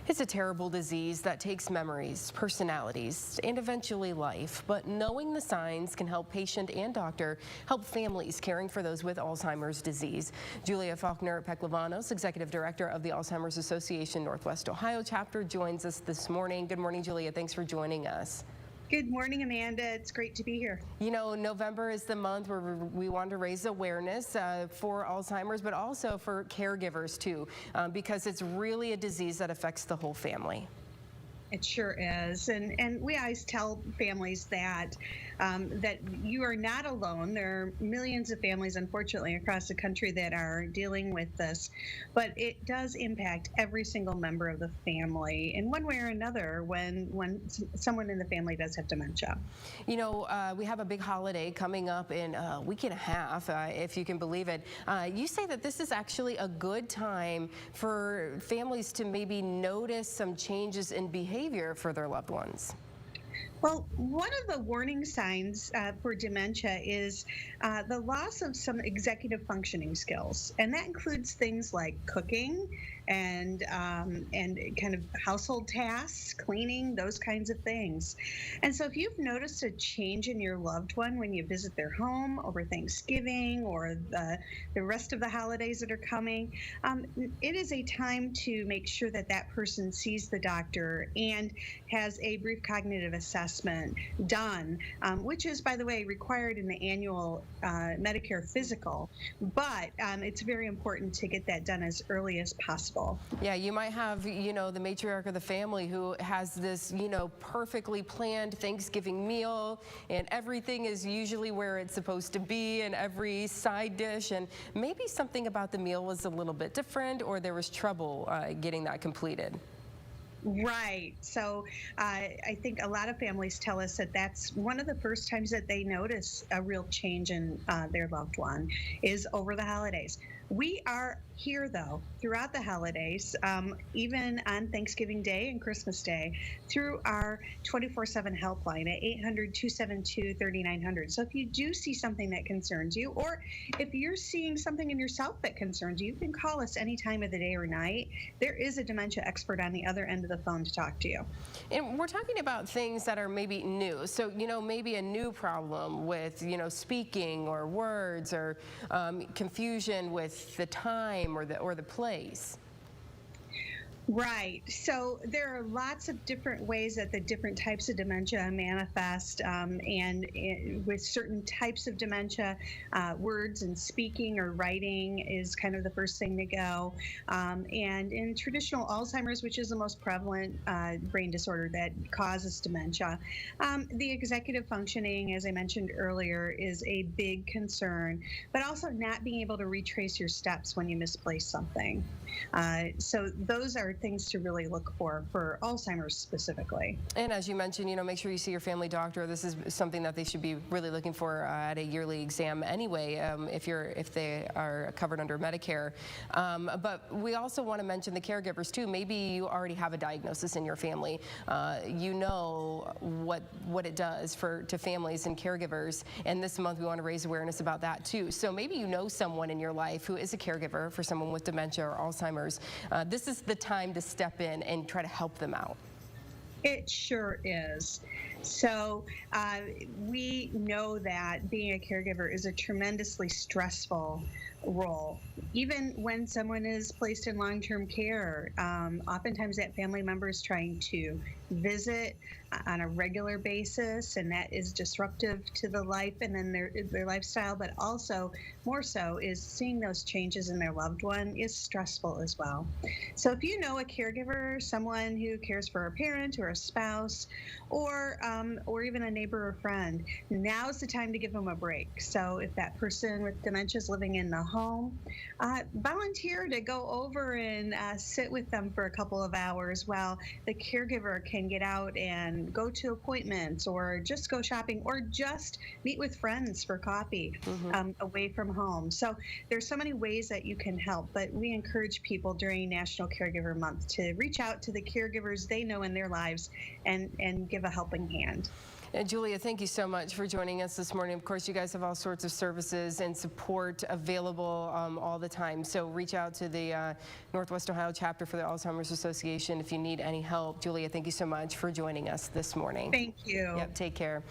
It's a terrible disease that takes memories, personalities, and eventually life. But knowing the signs can help patient and doctor help families caring for those with Alzheimer's disease. Julia Faulkner-Peclavanos, Executive Director of the Alzheimer's Association Northwest Ohio chapter, joins us this morning. Good morning, Julia. Thanks for joining us. Good morning, Amanda. It's great to be here. You know, November is the month where we want to raise awareness for Alzheimer's, but also for caregivers too, because it's really a disease that affects the whole family. It sure is, and we always tell families that that you are not alone. There are millions of families, unfortunately, across the country that are dealing with this, but it does impact every single member of the family in one way or another when someone in the family does have dementia. You know, we have a big holiday coming up in a week and a half, if you can believe it. You say that this is actually a good time for families to maybe notice some changes in behavior for their loved ones. Well, one of the warning signs for dementia is the loss of some executive functioning skills, and that includes things like cooking and kind of household tasks, cleaning, those kinds of things. And so if you've noticed a change in your loved one when you visit their home over Thanksgiving or the rest of the holidays that are coming, it is a time to make sure that that person sees the doctor and has a brief cognitive assessment done, which is, by the way, required in the annual Medicare physical, but it's very important to get that done as early as possible. Yeah, you might have, you know, the matriarch of the family who has this, you know, perfectly planned Thanksgiving meal, and everything is usually where it's supposed to be, and every side dish, and maybe something about the meal was a little bit different, or there was trouble getting that completed. Right. So I think a lot of families tell us that that's one of the first times that they notice a real change in their loved one is over the holidays. We are here, though, throughout the holidays, even on Thanksgiving Day and Christmas Day, through our 24/7 helpline at 800-272-3900. So if you do see something that concerns you, or if you're seeing something in yourself that concerns you, you can call us any time of the day or night. There is a dementia expert on the other end of the phone to talk to you. And we're talking about things that are maybe new. So, you know, maybe a new problem with, you know, speaking or words, or confusion with the time or the place. Right. So there are lots of different ways that the different types of dementia manifest, and with certain types of dementia, words and speaking or writing is kind of the first thing to go. And in traditional Alzheimer's, which is the most prevalent brain disorder that causes dementia, the executive functioning, as I mentioned earlier, is a big concern, but also not being able to retrace your steps when you misplace something. So those are things to really look for Alzheimer's specifically. And as you mentioned, you know, make sure you see your family doctor. This is something that they should be really looking for at a yearly exam anyway, if they are covered under Medicare. But we also want to mention the caregivers too. Maybe you already have a diagnosis in your family. You know what it does to families and caregivers. And this month we want to raise awareness about that too. So maybe you know someone in your life who is a caregiver for someone with dementia or Alzheimer's. This is the time to step in and try to help them out. It sure is. So we know that being a caregiver is a tremendously stressful role. Even when someone is placed in long-term care, oftentimes that family member is trying to visit on a regular basis, and that is disruptive to the life and then their lifestyle, but also more so is seeing those changes in their loved one is stressful as well. So if you know a caregiver, someone who cares for a parent or a spouse, or even a neighbor or friend, now's the time to give them a break. So if that person with dementia is living in the home, volunteer to go over and sit with them for a couple of hours while the caregiver can get out and go to appointments or just go shopping or just meet with friends for coffee away from home. So there's so many ways that you can help, but we encourage people during National Caregiver Month to reach out to the caregivers they know in their lives and give a helping hand. Julia, thank you so much for joining us this morning. Of course, you guys have all sorts of services and support available all the time. So reach out to the Northwest Ohio chapter for the Alzheimer's Association if you need any help. Julia, thank you so much for joining us this morning. Thank you. Yep, take care.